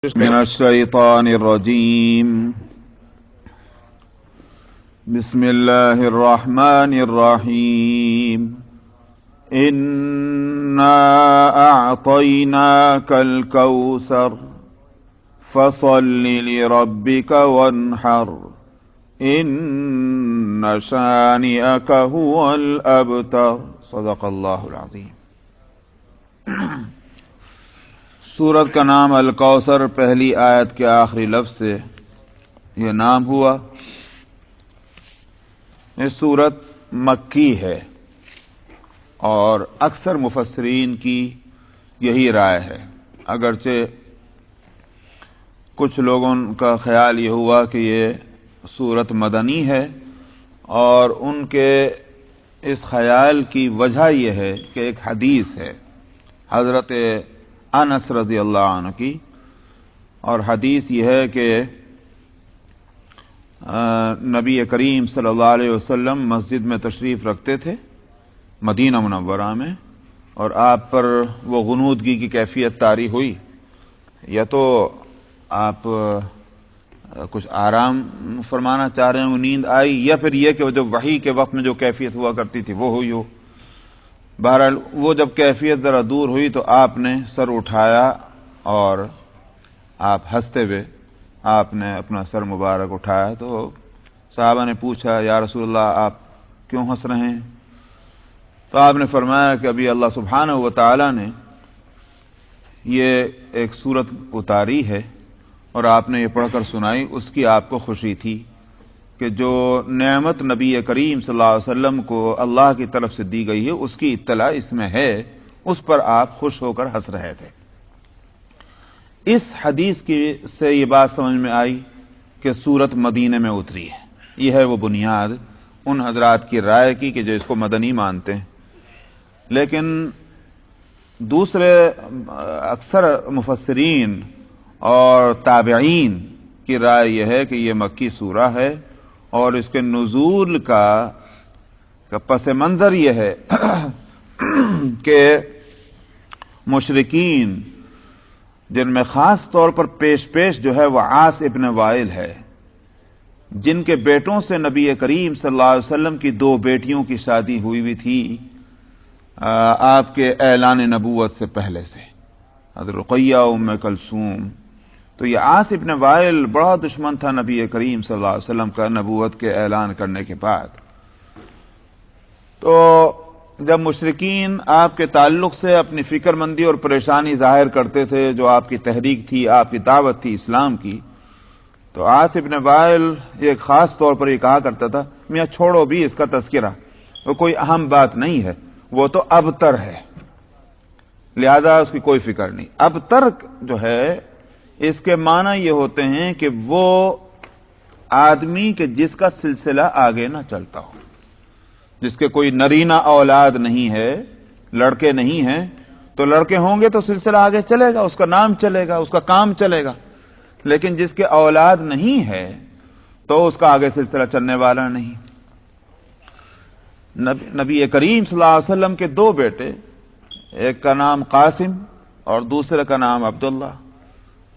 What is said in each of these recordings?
من الشيطان الرجيم. بسم الله الرحمن الرحيم. إنا أعطيناك الكوثر فصل لربك وانحر إن شانئك هو الأبتر. صدق اللہ العظیم. سورت کا نام الکوثر پہلی آیت کے آخری لفظ سے یہ نام ہوا. یہ سورت مکی ہے اور اکثر مفسرین کی یہی رائے ہے، اگرچہ کچھ لوگوں کا خیال یہ ہوا کہ یہ سورت مدنی ہے، اور ان کے اس خیال کی وجہ یہ ہے کہ ایک حدیث ہے حضرت انس رضی اللہ عنہ کی، اور حدیث یہ ہے کہ نبی کریم صلی اللہ علیہ وسلم مسجد میں تشریف رکھتے تھے مدینہ منورہ میں، اور آپ پر وہ غنودگی کی کیفیت طاری ہوئی، یا تو آپ کچھ آرام فرمانا چاہ رہے ہیں، وہ نیند آئی، یا پھر یہ کہ وہ جو وحی کے وقت میں جو کیفیت ہوا کرتی تھی وہ ہوئی ہو. بہرحال وہ جب کیفیت ذرا دور ہوئی تو آپ نے سر اٹھایا اور آپ ہنستے ہوئے آپ نے اپنا سر مبارک اٹھایا. تو صحابہ نے پوچھا، یا رسول اللہ آپ کیوں ہنس رہے ہیں؟ تو آپ نے فرمایا کہ ابھی اللہ سبحانہ و تعالی نے یہ ایک سورت اتاری ہے اور آپ نے یہ پڑھ کر سنائی، اس کی آپ کو خوشی تھی کہ جو نعمت نبی کریم صلی اللہ علیہ وسلم کو اللہ کی طرف سے دی گئی ہے اس کی اطلاع اس میں ہے، اس پر آپ خوش ہو کر ہنس رہے تھے. اس حدیث کی سے یہ بات سمجھ میں آئی کہ سورت مدینے میں اتری ہے. یہ ہے وہ بنیاد ان حضرات کی رائے کی کہ جو اس کو مدنی مانتے ہیں. لیکن دوسرے اکثر مفسرین اور تابعین کی رائے یہ ہے کہ یہ مکی سورہ ہے، اور اس کے نزول کا پس منظر یہ ہے کہ مشرکین، جن میں خاص طور پر پیش جو ہے وہ عاص ابن وائل ہے، جن کے بیٹوں سے نبی کریم صلی اللہ علیہ وسلم کی دو بیٹیوں کی شادی ہوئی تھی آپ کے اعلان نبوت سے پہلے سے، حضرت رقیہ ام کلثوم. تو یہ عاص ابن وائل بڑا دشمن تھا نبی کریم صلی اللہ علیہ وسلم کا نبوت کے اعلان کرنے کے بعد. تو جب مشرکین آپ کے تعلق سے اپنی فکر مندی اور پریشانی ظاہر کرتے تھے، جو آپ کی تحریک تھی، آپ کی دعوت تھی اسلام کی، تو عاص ابن وائل ایک خاص طور پر یہ کہا کرتا تھا، میاں چھوڑو بھی اس کا تذکرہ، وہ کوئی اہم بات نہیں ہے، وہ تو ابتر ہے، لہذا اس کی کوئی فکر نہیں. ابتر جو ہے اس کے معنی یہ ہوتے ہیں کہ وہ آدمی کہ جس کا سلسلہ آگے نہ چلتا ہو، جس کے کوئی نرینہ اولاد نہیں ہے، لڑکے نہیں ہیں، تو لڑکے ہوں گے تو سلسلہ آگے چلے گا، اس کا نام چلے گا، اس کا کام چلے گا. لیکن جس کے اولاد نہیں ہے تو اس کا آگے سلسلہ چلنے والا نہیں. نبی کریم صلی اللہ علیہ وسلم کے دو بیٹے، ایک کا نام قاسم اور دوسرے کا نام عبداللہ،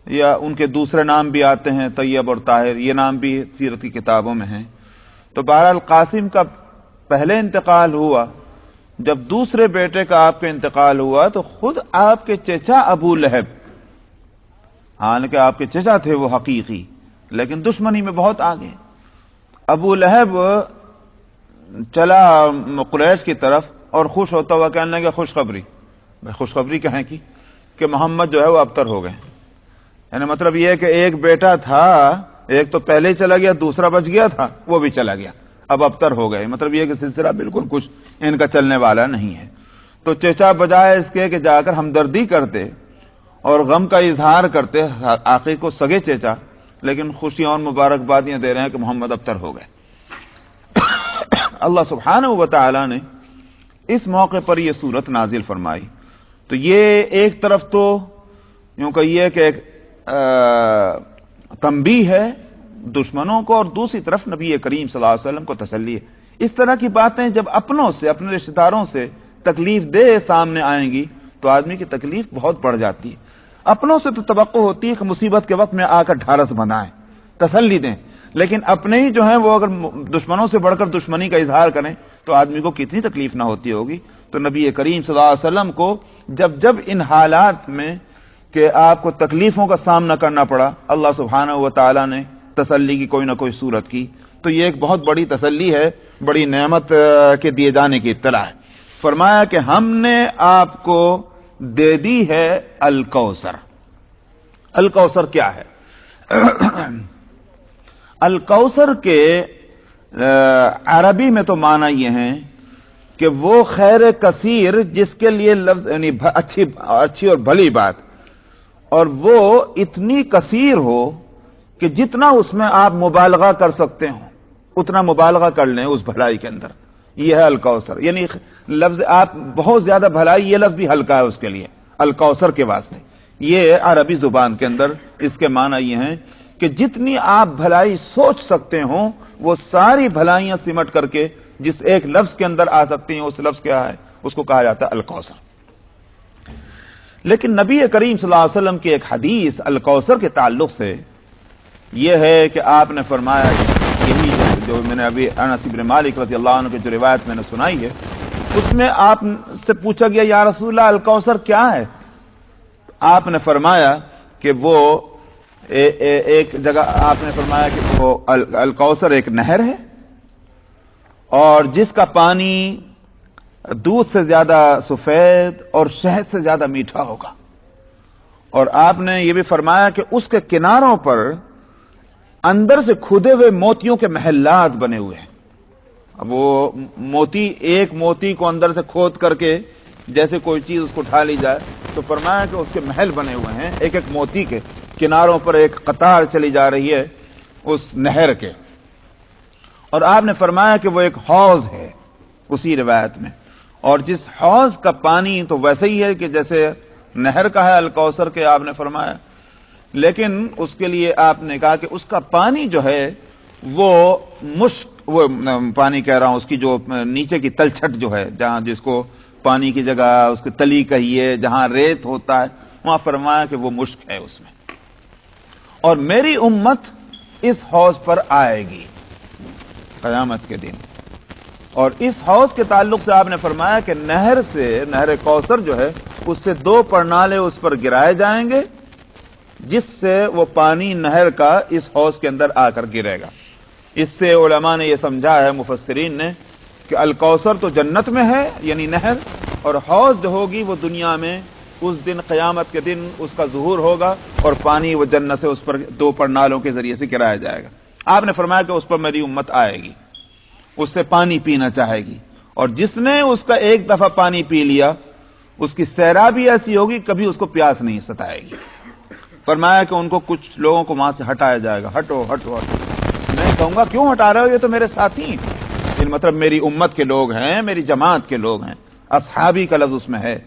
یا ان کے دوسرے نام بھی آتے ہیں طیب اور طاہر، یہ نام بھی سیرت کی کتابوں میں ہیں. تو بہرحال قاسم کا پہلے انتقال ہوا، جب دوسرے بیٹے کا آپ کا انتقال ہوا تو خود آپ کے چچا ابو لہب، حالانکہ آپ کے چچا تھے وہ حقیقی، لیکن دشمنی میں بہت آگے، ابو لہب چلا قریش کی طرف اور خوش ہوتا ہوا کہنے لگا خوشخبری. خوشخبری کہیں کی کہ محمد جو ہے وہ ابتر ہو گئے. یعنی مطلب یہ ہے کہ ایک بیٹا تھا، ایک تو پہلے ہی چلا گیا، دوسرا بچ گیا تھا، وہ بھی چلا گیا، اب ابتر ہو گئے. مطلب یہ کہ سلسلہ بالکل کچھ ان کا چلنے والا نہیں ہے. تو چچا بجائے اس کے کہ جا کر ہمدردی کرتے اور غم کا اظہار کرتے، آخر کو سگے چچا، لیکن خوشیاں اور مبارکبادیاں دے رہے ہیں کہ محمد ابتر ہو گئے. اللہ سبحانہ و تعالی نے اس موقع پر یہ سورت نازل فرمائی. تو یہ ایک طرف تو یوں کہیے کہ ایک تنبیہ ہے دشمنوں کو، اور دوسری طرف نبی کریم صلی اللہ علیہ وسلم کو تسلی ہے. اس طرح کی باتیں جب اپنوں سے، اپنے رشتہ داروں سے تکلیف دہ سامنے آئیں گی تو آدمی کی تکلیف بہت بڑھ جاتی ہے. اپنوں سے تو توقع ہوتی ہے کہ مصیبت کے وقت میں آ کر ڈھارس بندھائیں، تسلی دیں، لیکن اپنے ہی جو ہیں وہ اگر دشمنوں سے بڑھ کر دشمنی کا اظہار کریں تو آدمی کو کتنی تکلیف نہ ہوتی ہوگی۔ تو نبی کریم صلی اللہ علیہ وسلم کو جب ان حالات میں کہ آپ کو تکلیفوں کا سامنا کرنا پڑا، اللہ سبحانہ و تعالی نے تسلی کی کوئی نہ کوئی صورت کی، تو یہ ایک بہت بڑی تسلی ہے، بڑی نعمت کے دیے جانے کی اطلاع ہے۔ فرمایا کہ ہم نے آپ کو دے دی ہے الکوثر۔ الکوثر کیا ہے؟ الکوثر کے عربی میں تو معنی یہ ہیں کہ وہ خیر کثیر جس کے لیے لفظ یعنی اچھی اور بھلی بات، اور وہ اتنی کثیر ہو کہ جتنا اس میں آپ مبالغہ کر سکتے ہو اتنا مبالغہ کر لیں اس بھلائی کے اندر، یہ ہے الکوثر۔ یعنی لفظ آپ بہت زیادہ بھلائی، یہ لفظ بھی ہلکا ہے اس کے لیے، الکوثر کے واسطے۔ یہ عربی زبان کے اندر اس کے معنی یہ ہیں کہ جتنی آپ بھلائی سوچ سکتے ہوں وہ ساری بھلائیاں سمٹ کر کے جس ایک لفظ کے اندر آ سکتی ہیں، اس لفظ کیا ہے؟ اس کو کہا جاتا ہے الکوثر۔ لیکن نبی کریم صلی اللہ علیہ وسلم کی ایک حدیث الکوثر کے تعلق سے یہ ہے کہ آپ نے فرمایا، یہی جو میں نے ابھی انس بن مالک رضی اللہ عنہ کی جو روایت میں نے سنائی ہے، اس میں آپ سے پوچھا گیا یا رسول اللہ الکوثر کیا ہے؟ آپ نے فرمایا کہ وہ ایک جگہ آپ نے فرمایا کہ وہ الکوثر ایک نہر ہے اور جس کا پانی دودھ سے زیادہ سفید اور شہد سے زیادہ میٹھا ہوگا، اور آپ نے یہ بھی فرمایا کہ اس کے کناروں پر اندر سے کھودے ہوئے موتیوں کے محلات بنے ہوئے ہیں۔ اب وہ موتی، ایک موتی کو اندر سے کھود کر کے جیسے کوئی چیز اس کو اٹھا لی جائے، تو فرمایا کہ اس کے محل بنے ہوئے ہیں، ایک ایک موتی کے کناروں پر ایک قطار چلی جا رہی ہے اس نہر کے، اور آپ نے فرمایا کہ وہ ایک حوض ہے اسی روایت میں، اور جس حوض کا پانی تو ویسے ہی ہے کہ جیسے نہر کا ہے الکوثر کے، آپ نے فرمایا، لیکن اس کے لیے آپ نے کہا کہ اس کا پانی جو ہے وہ مشک، وہ پانی کہہ رہا ہوں اس کی جو نیچے کی تلچھٹ جو ہے، جہاں جس کو پانی کی جگہ اس کی تلی کہیے، جہاں ریت ہوتا ہے، وہاں فرمایا کہ وہ مشک ہے اس میں، اور میری امت اس حوض پر آئے گی قیامت کے دن، اور اس حوض کے تعلق سے آپ نے فرمایا کہ نہر سے، نہر کوثر جو ہے اس سے 2 پرنالے اس پر گرائے جائیں گے، جس سے وہ پانی نہر کا اس حوض کے اندر آ کر گرے گا۔ اس سے علماء نے یہ سمجھا ہے، مفسرین نے، کہ الکوثر تو جنت میں ہے یعنی نہر، اور حوض جو ہوگی وہ دنیا میں اس دن قیامت کے دن اس کا ظہور ہوگا اور پانی وہ جنت سے اس پر 2 پرنالوں کے ذریعے سے گرایا جائے گا۔ آپ نے فرمایا کہ اس پر میری امت آئے گی، اس سے پانی پینا چاہے گی، اور جس نے اس کا ایک دفعہ پانی پی لیا اس کی سیرابی ایسی ہوگی کبھی اس کو پیاس نہیں ستائے گی۔ فرمایا کہ ان کو کچھ لوگوں کو وہاں سے ہٹایا جائے گا، ہٹو ہٹو ہٹو۔ میں کہوں گا کیوں ہٹا رہے ہو، یہ تو میرے ساتھی ہیں، مطلب میری امت کے لوگ ہیں، میری جماعت کے لوگ ہیں، اصحابی کا لفظ اس میں ہے۔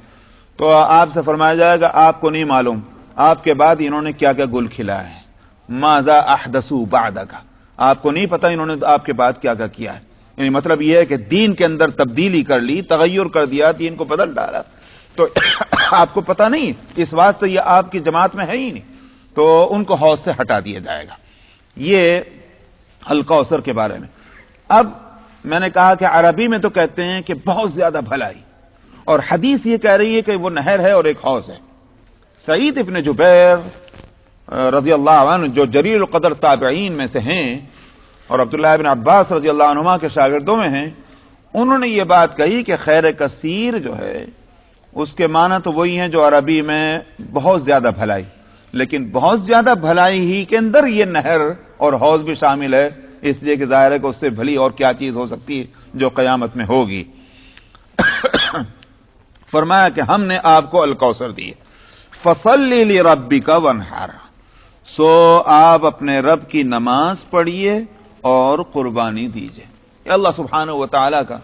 تو آپ سے فرمایا جائے گا آپ کو نہیں معلوم آپ کے بعد انہوں نے کیا کیا گل کھلایا ہے، ماذا احدثوا بعدک، آپ کو نہیں پتا انہوں نے آپ کے بعد کیا کیا کیا ہے۔ یعنی مطلب یہ ہے کہ دین کے اندر تبدیلی کر لی، تغیر کر دیا، دین کو بدل ڈالا، تو آپ کو پتا نہیں، اس واسطے یہ آپ کی جماعت میں ہے ہی نہیں، تو ان کو حوض سے ہٹا دیا جائے گا۔ یہ الکوثر کے بارے میں۔ اب میں نے کہا کہ عربی میں تو کہتے ہیں کہ بہت زیادہ بھلائی، اور حدیث یہ کہہ رہی ہے کہ وہ نہر ہے اور ایک حوض ہے۔ سعید ابن جبیر رضی اللہ عنہ جو جلیل القدر تابعین میں سے ہیں اور عبداللہ ابن عباس رضی اللہ عنہما کے شاگردوں میں ہیں، انہوں نے یہ بات کہی کہ خیر کثیر جو ہے اس کے معنی تو وہی ہیں جو عربی میں بہت زیادہ بھلائی، لیکن بہت زیادہ بھلائی ہی کے اندر یہ نہر اور حوض بھی شامل ہے، اس لیے کہ ظاہر ہے کہ اس سے بھلی اور کیا چیز ہو سکتی ہے جو قیامت میں ہوگی۔ فرمایا کہ ہم نے آپ کو الکوثر دی، فصلی لربک وانحر، سو آپ اپنے رب کی نماز پڑھیے اور قربانی دیجیے۔ یہ اللہ سبحانہ و تعالی کا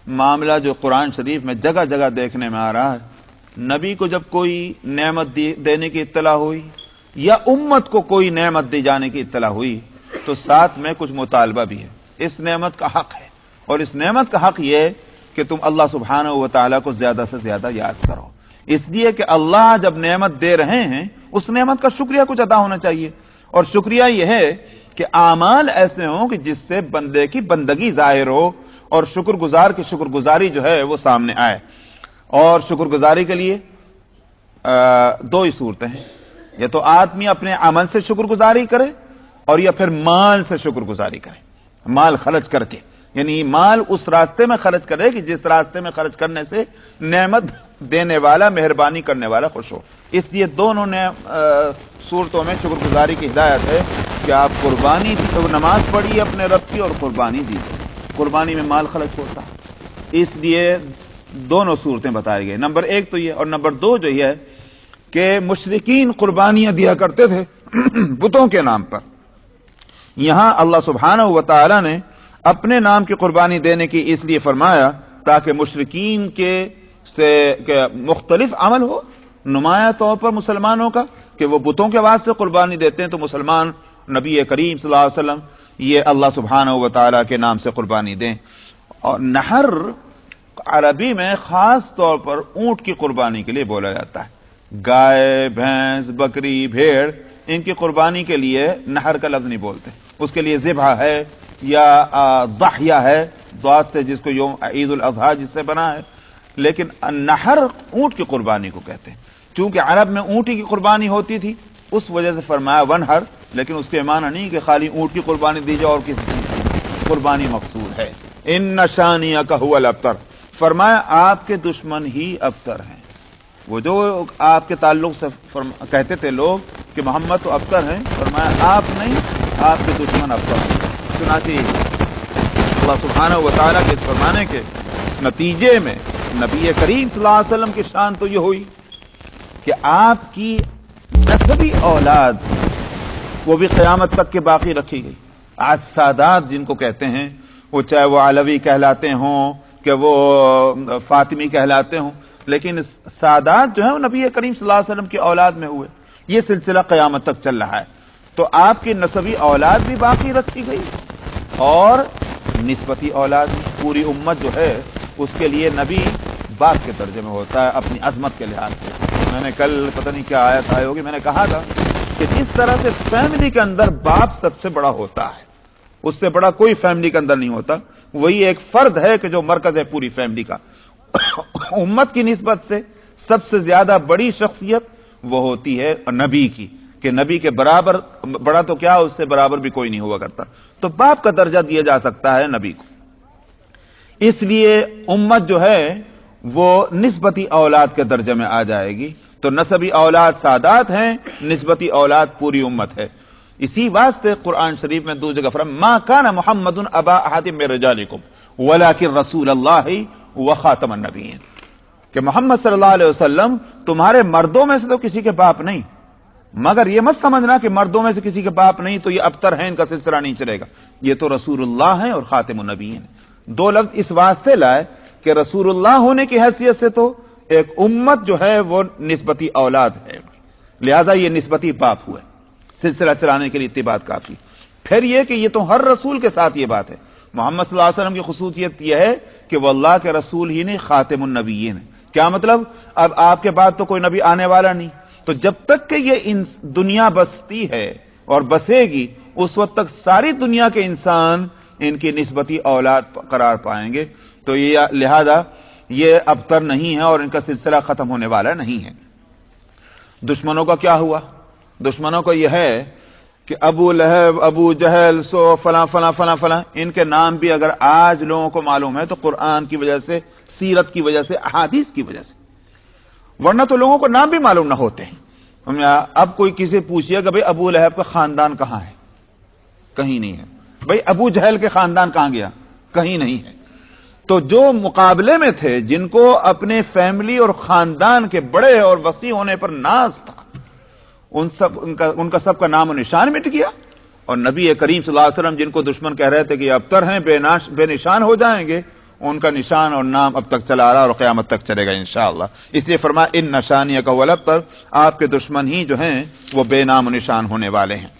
معاملہ جو قرآن شریف میں جگہ جگہ دیکھنے میں آ رہا ہے۔ نبی کو جب کوئی نعمت دینے کی اطلاع ہوئی یا امت کو کوئی نعمت دی جانے کی اطلاع ہوئی تو ساتھ میں کچھ مطالبہ بھی ہے، اس نعمت کا حق ہے، اور اس نعمت کا حق یہ ہے کہ تم اللہ سبحانہ و تعالیٰ کو زیادہ سے زیادہ یاد کرو، اس لیے کہ اللہ جب نعمت دے رہے ہیں اس نعمت کا شکریہ کچھ ادا ہونا چاہیے، اور شکریہ یہ ہے کہ اعمال ایسے ہوں کہ جس سے بندے کی بندگی ظاہر ہو اور شکر گزار کی شکر گزاری جو ہے وہ سامنے آئے۔ اور شکر گزاری کے لیے دو ہی صورتیں ہیں، یا تو آدمی اپنے عمل سے شکر گزاری کرے اور یا پھر مال سے شکر گزاری کرے، مال خرچ کر کے، یعنی مال اس راستے میں خرچ کرے کہ جس راستے میں خرچ کرنے سے نعمت دینے والا، مہربانی کرنے والا خوش ہو۔ اس لیے دونوں نے صورتوں میں شکر گزاری کی ہدایت ہے کہ آپ قربانی نماز پڑھیے اپنے رب کی اور قربانی دیجیے، قربانی میں مال خرچ ہوتا ہے، اس لیے دونوں صورتیں بتائی گئی۔ نمبر ایک تو یہ، اور نمبر دو جو یہ ہے کہ مشرکین قربانیاں دیا کرتے تھے بتوں کے نام پر، یہاں اللہ سبحانہ و تعالی نے اپنے نام کی قربانی دینے کی اس لیے فرمایا تاکہ مشرکین سے مختلف عمل ہو نمایاں طور پر مسلمانوں کا، کہ وہ بتوں کے واسطے قربانی دیتے ہیں تو مسلمان نبی کریم صلی اللہ علیہ وسلم یہ اللہ سبحانہ و تعالی کے نام سے قربانی دیں۔ اور نحر عربی میں خاص طور پر اونٹ کی قربانی کے لیے بولا جاتا ہے، گائے، بھینس، بکری، بھیڑ، ان کی قربانی کے لیے نحر کا لفظ نہیں بولتے، اس کے لیے ذبح ہے یا ضحیہ ہے، ضاد سے جس کو یوم عید الاضحیٰ جس سے بنا ہے، لیکن نحر اونٹ کی قربانی کو کہتے ہیں۔ چونکہ عرب میں اونٹی کی قربانی ہوتی تھی اس وجہ سے فرمایا ونحر، لیکن اس کے معنی نہیں کہ خالی اونٹ کی قربانی دی جائے اور کسی قربانی مقصود ہے۔ ان شانیک هو الابتر، فرمایا آپ کے دشمن ہی ابتر ہیں۔ وہ جو آپ کے تعلق سے کہتے تھے لوگ کہ محمد تو ابتر ہیں، فرمایا آپ نہیں، آپ کے دشمن ابتر ہیں۔ چنانچہ اللہ سبحانہ و تعالیٰ کے فرمانے کے نتیجے میں نبی کریم صلی اللہ علیہ وسلم کی شان تو یہ ہوئی کہ آپ کی نسبی اولاد وہ بھی قیامت تک کے باقی رکھی گئی۔ آج سادات جن کو کہتے ہیں، وہ چاہے وہ علوی کہلاتے ہوں کہ وہ فاطمی کہلاتے ہوں، لیکن سادات جو ہیں وہ نبی کریم صلی اللہ علیہ وسلم کی اولاد میں ہوئے۔ یہ سلسلہ قیامت تک چل رہا ہے، تو آپ کی نسبی اولاد بھی باقی رکھی گئی اور نسبتی اولاد بھی۔ پوری امت جو ہے اس کے لیے نبی باپ کے درجے میں ہوتا ہے اپنی عظمت کے لحاظ سے۔ میں نے کل پتہ نہیں کیا آیت آئی ہوگی، میں نے کہا تھا کہ جس طرح سے فیملی کے اندر باپ سب سے بڑا ہوتا ہے، اس سے بڑا کوئی فیملی کے اندر نہیں ہوتا، وہی ایک فرد ہے کہ جو مرکز ہے پوری فیملی کا۔ امت کی نسبت سے سب سے زیادہ بڑی شخصیت وہ ہوتی ہے نبی کی، کہ نبی کے برابر بڑا تو کیا اس سے برابر بھی کوئی نہیں ہوا کرتا، تو باپ کا درجہ دیا جا سکتا ہے نبی کو۔ اس لیے امت جو ہے وہ نسبتی اولاد کے درجے میں آ جائے گی، تو نسبی اولاد سادات ہیں، نسبتی اولاد پوری امت ہے۔ اسی واسطے قرآن شریف میں دو جگہ فرمایا ما کان محمد ابا احد من رجالکم ولکن رسول اللہ وخاتم النبیین، کہ محمد صلی اللہ علیہ وسلم تمہارے مردوں میں سے تو کسی کے باپ نہیں، مگر یہ مت سمجھنا کہ مردوں میں سے کسی کے باپ نہیں تو یہ ابتر ہیں، ان کا سلسلہ نہیں چلے گا، یہ تو رسول اللہ ہیں اور خاتم النبیین۔ دو لفظ اس واسطے لائے کہ رسول اللہ ہونے کی حیثیت سے تو ایک امت جو ہے وہ نسبتی اولاد ہے، لہذا یہ نسبتی باپ ہوئے، سلسلہ چلانے کے لیے اتباع کافی۔ پھر یہ کہ یہ تو ہر رسول کے ساتھ یہ بات ہے، محمد صلی اللہ علیہ وسلم کی خصوصیت یہ ہے کہ وہ اللہ کے رسول ہی نہیں، خاتم النبیین ہے۔ کیا مطلب؟ اب آپ کے بعد تو کوئی نبی آنے والا نہیں، تو جب تک کہ یہ دنیا بستی ہے اور بسے گی اس وقت تک ساری دنیا کے انسان ان کی نسبتی اولاد قرار پائیں گے، تو یہ لہذا یہ ابتر نہیں ہے اور ان کا سلسلہ ختم ہونے والا نہیں ہے۔ دشمنوں کا کیا ہوا؟ دشمنوں کو یہ ہے کہ ابو لہب، ابو جہل، سو فلاں فلاں فلاں فلاں، ان کے نام بھی اگر آج لوگوں کو معلوم ہے تو قرآن کی وجہ سے، سیرت کی وجہ سے، احادیث کی وجہ سے، ورنہ تو لوگوں کو نام بھی معلوم نہ ہوتے ہیں۔ اب کوئی کسی پوچھئے کہ بھئی ابو لہب کا خاندان کہاں ہے؟ کہیں نہیں ہے۔ بھئی ابو جہل کے خاندان کہاں گیا؟ کہیں نہیں ہے۔ تو جو مقابلے میں تھے، جن کو اپنے فیملی اور خاندان کے بڑے اور وسیع ہونے پر ناز تھا، ان کا سب کا نام و نشان مٹ گیا، اور نبی کریم صلی اللہ علیہ وسلم جن کو دشمن کہہ رہے تھے کہ یہ ابتر ہیں، بے نشان ہو جائیں گے، ان کا نشان اور نام اب تک چلا رہا اور قیامت تک چلے گا انشاءاللہ۔ اس لیے فرمایا ان نشانیہ کا ولبتر، آپ کے دشمن ہی جو ہیں وہ بے نام و نشان ہونے والے ہیں۔